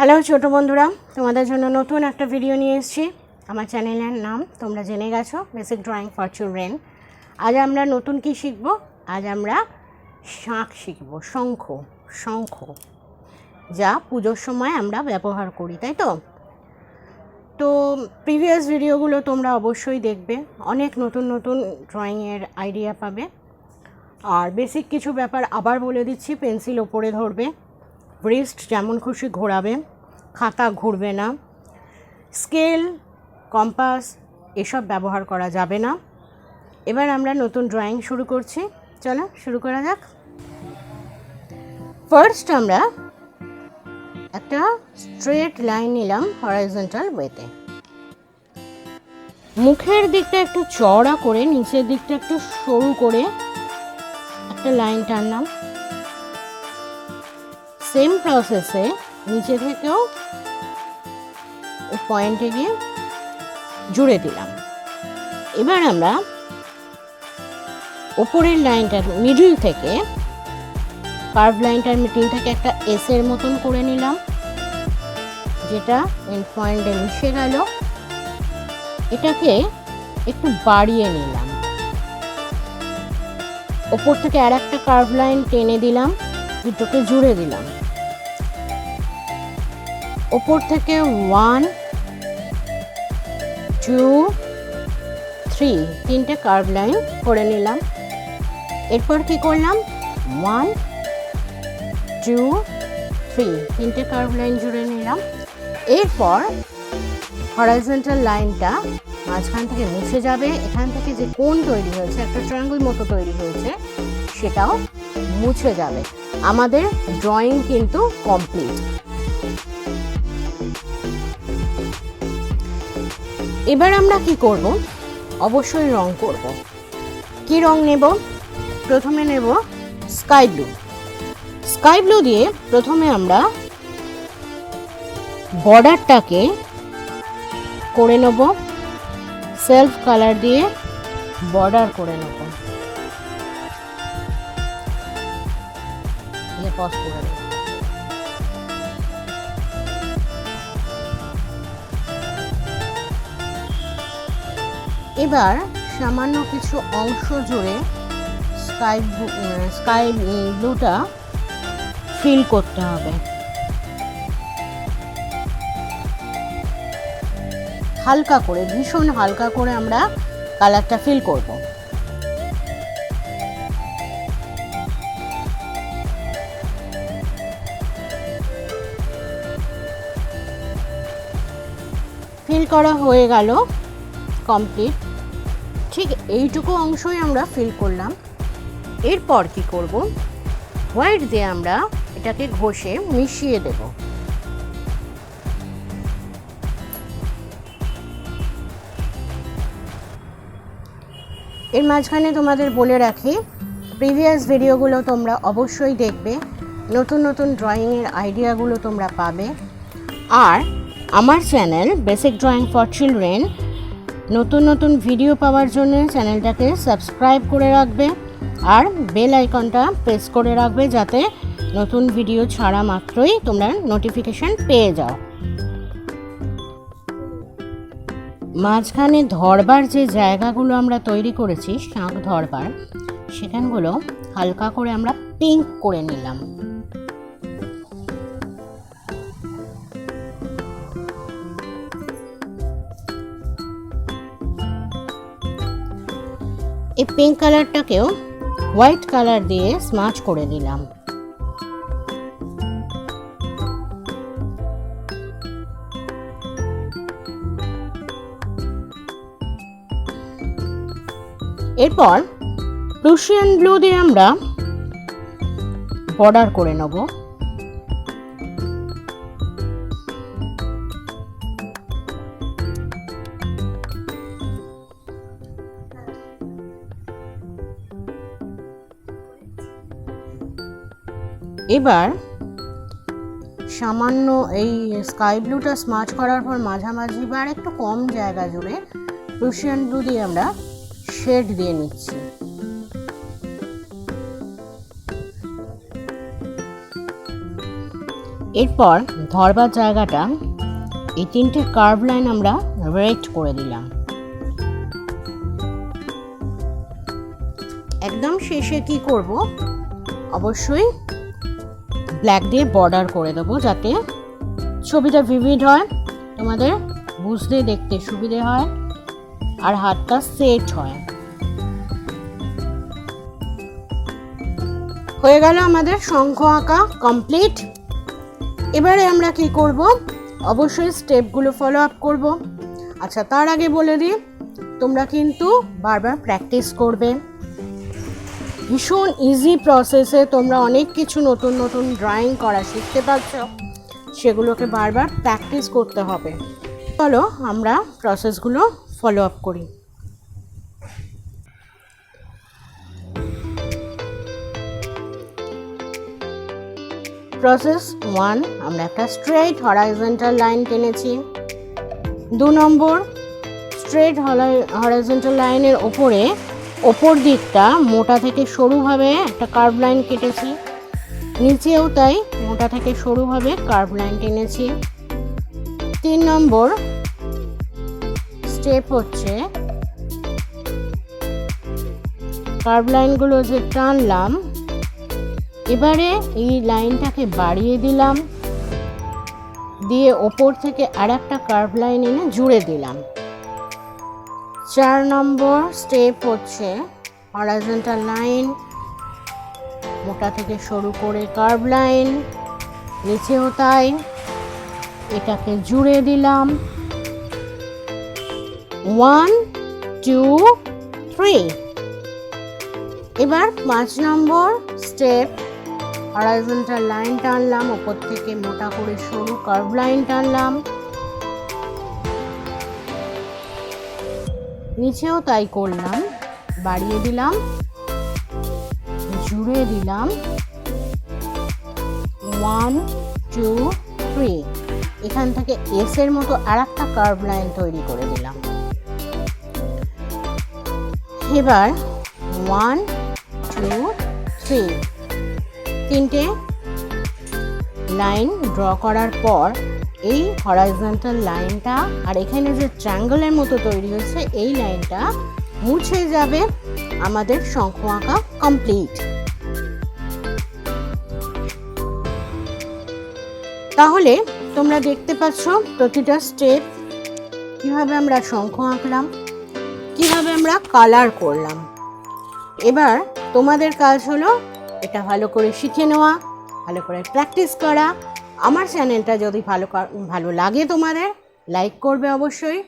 Hello ছোট বন্ধুরা, তোমাদের জন্য নতুন একটা ভিডিও নিয়ে এসেছি। আমার চ্যানেলের নাম তোমরা জেনে গেছো, বেসিক ড্রয়িং ফর চিলড্রেন। আজ আমরা নতুন কি শিখব? আজ আমরা শাঁখ শিখব। শঙ্খ, যা পুজোর সময় আমরা ব্যবহার করি, তাই তো? তো প্রিভিয়াস ভিডিওগুলো তোমরা অবশ্যই দেখবে, অনেক নতুন নতুন ড্রয়িংয়ের আইডিয়া পাবে। আর বেসিক কিছু ব্যাপার আবার বলে দিচ্ছি। পেন্সিল ওপরে ধরবে, ব্রিস্ট যেমন খুশি ঘোরাবে, খাতা ঘুরবে না, স্কেল, কম্পাস এসব ব্যবহার করা যাবে না। এবার আমরা নতুন ড্রয়িং শুরু করছি, চলো শুরু করা যাক। ফার্স্ট আমরা একটা স্ট্রেট লাইন নিলাম হরাইজন্টাল ওয়েতে। মুখের দিকটা একটু চওড়া করে, নিচের দিকটা একটু সরু করে একটা লাইন টানলাম। সেম প্রসেসে নিচে থেকেও পয়েন্টে গিয়ে জুড়ে দিলাম। এবার আমরা ওপরের লাইনটার মিডল থেকে, কার্ভ লাইনটার মিডল থেকে একটা এস এর মতন করে নিলাম, যেটা এন্ড পয়েন্টে মিশে গেল। এটাকে একটু বাড়িয়ে নিলাম, ওপর থেকে আর একটা কার্ভ লাইন টেনে দিলাম, দুটোকে জুড়ে দিলাম। ওপর থেকে 1, 2, 3 তিনটে কার্ভ লাইন করে নিলাম। এরপর কি করলাম? 1, 2, 3 তিনটে কার্ভ লাইন জুড়ে নিলাম। এরপর হরাইজন্টাল লাইনটা মাঝখান থেকে মুছে যাবে। এখান থেকে যে কোণ তৈরি হয়েছে, একটা ট্রায়াঙ্গল মতো তৈরি হয়েছে, সেটাও মুছে যাবে। আমাদের ড্রয়িং কিন্তু কমপ্লিট। এবার আমরা কি করব? অবশ্যই রং করব। কি রং নেব? প্রথমে নেব স্কাই ব্লু। স্কাই ব্লু দিয়ে প্রথমে আমরা বর্ডারটাকে করে নেব, সেলফ কালার দিয়ে বর্ডার করে নেব। এবার সামান্য কিছু অংশ জুড়ে স্কাই ব্লুটা ফিল করতে হবে। হালকা করে, ভীষণ হালকা করে আমরা কালারটা ফিল করব। ফিল করা হয়ে গেল, কমপ্লিট। ঠিক এইটুকু অংশই আমরা ফিল করলাম। এরপর কি করব? হোয়াইট দিয়ে আমরা এটাকে ঘষে মিশিয়ে দেব। এর মাঝখানে তোমাদের বলে রাখি, প্রিভিয়াস ভিডিওগুলো তোমরা অবশ্যই দেখবে, নতুন নতুন ড্রয়িংয়ের আইডিয়াগুলো তোমরা পাবে। আর আমার channel basic drawing for children নতুন নতুন ভিডিও পাওয়ার জন্য চ্যানেলটাকে সাবস্ক্রাইব করে রাখবে আর বেল আইকনটা প্রেস করে রাখবে, যাতে নতুন ভিডিও ছাড়া মাত্রই তোমরা নোটিফিকেশন পেয়ে যাও। মাঝখানে ধরবার যে জায়গাগুলো আমরা তৈরি করেছি, শাঁখ ধরবার, সেখানগুলো হালকা করে আমরা পিঙ্ক করে নিলাম। এই পিঙ্ক কালারটাকেও হোয়াইট কালার দিয়ে স্মাচ করে দিলাম। এরপর প্রুশিয়ান ব্লু দিয়ে আমরা বর্ডার করে নেব। এবার সামান্য এই স্কাই ব্লুটা স্মাচ করার পর মাঝামাঝি বা একটু কম জায়গা জুড়ে প্রুশিয়ান ব্লু দিয়ে আমরা শেড দিয়ে নিচ্ছি। এরপর ধরবার জায়গাটা এই 3টে কার্ভ লাইন আমরা রেড করে দিলাম। একদম শেষে কি করব, অবশ্যই ব্ল্যাক দিয়ে বর্ডার করে দেবো, যাতে ছবিটা ভিভিড হয়, তোমাদের বুঝতে দেখতে সুবিধে হয় আর হাতটা সেট হয়। হয়ে গেল আমাদের শঙ্খ আঁকা কমপ্লিট। এবারে আমরা কি করব, অবশ্যই স্টেপগুলো ফলো আপ করব। আচ্ছা, তার আগে বলে দিই, তোমরা কিন্তু বারবার প্র্যাকটিস করবে। ভীষণ ইজি প্রসেসে তোমরা অনেক কিছু নতুন নতুন ড্রয়িং করা শিখতে পারছো, সেগুলোকে বারবার প্র্যাকটিস করতে হবে। চলো আমরা প্রসেসগুলো ফলো আপ করি। প্রসেস 1, আমরা একটা স্ট্রেট হরাইজন্টাল লাইন টেনেছি। 2 নম্বর, স্ট্রেট হরাইজন্টাল লাইনের ওপর দিকটা মোটা থেকে সরুভাবে একটা কার্ভ লাইন কেটেছি, নিচেও তাই মোটা থেকে সরুভাবে কার্ভ লাইন টেনেছি। 3 নম্বর স্টেপ হচ্ছে কার্ভ লাইনগুলো যে টানলাম, এবারে এই লাইনটাকে বাড়িয়ে দিলাম, দিয়ে ওপর থেকে আর একটা কার্ভ লাইন এনে জুড়ে দিলাম। 4 নম্বর স্টেপ হচ্ছে হরাইজন্টাল লাইন, মোটা থেকে সরু করে কার্ভ লাইন, নিচেও তাই, এটাকে জুড়ে দিলাম। 1 2 3। এবার 5 নম্বর স্টেপ, হরাইজন্টাল লাইন টানলাম, ওপর থেকে মোটা করে সরু কার্ভ লাইন টানলাম, নিচেও তাই করলাম, বাড়িয়ে দিলাম, জুড়ে দিলাম। 1 2 3। এখান থেকে এস এর মতো আর একটা কার্ভ লাইন তৈরি করে দিলাম। এবার 1 2 3 তিনটে লাইন ড্র করার পর এই হরাইজন্টাল লাইনটা আর এখানে যে ট্রায়াঙ্গলের মতো তৈরি হয়েছে এই লাইনটা মুছে যাবে। আমাদের শঙ্খ আঁকা কমপ্লিট। তাহলে তোমরা দেখতে পাচ্ছ প্রতিটা স্টেপ কিভাবে আমরা শঙ্খ আঁকলাম, কিভাবে আমরা কালার করলাম। এবার তোমাদের কাজ হলো এটা ভালো করে শিখে নেওয়া, ভালো করে প্র্যাকটিস করা। আমার চ্যানেলটা যদি ভালো লাগে তোমাদের, লাইক করবে, অবশ্যই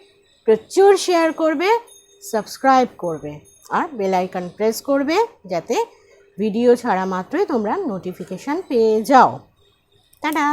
প্রচুর শেয়ার করবে, সাবস্ক্রাইব করবে আর বেল আইকন প্রেস করবে, যাতে ভিডিও ছাড়া মাত্রই তোমরা নোটিফিকেশান পেয়ে যাও। টাটা।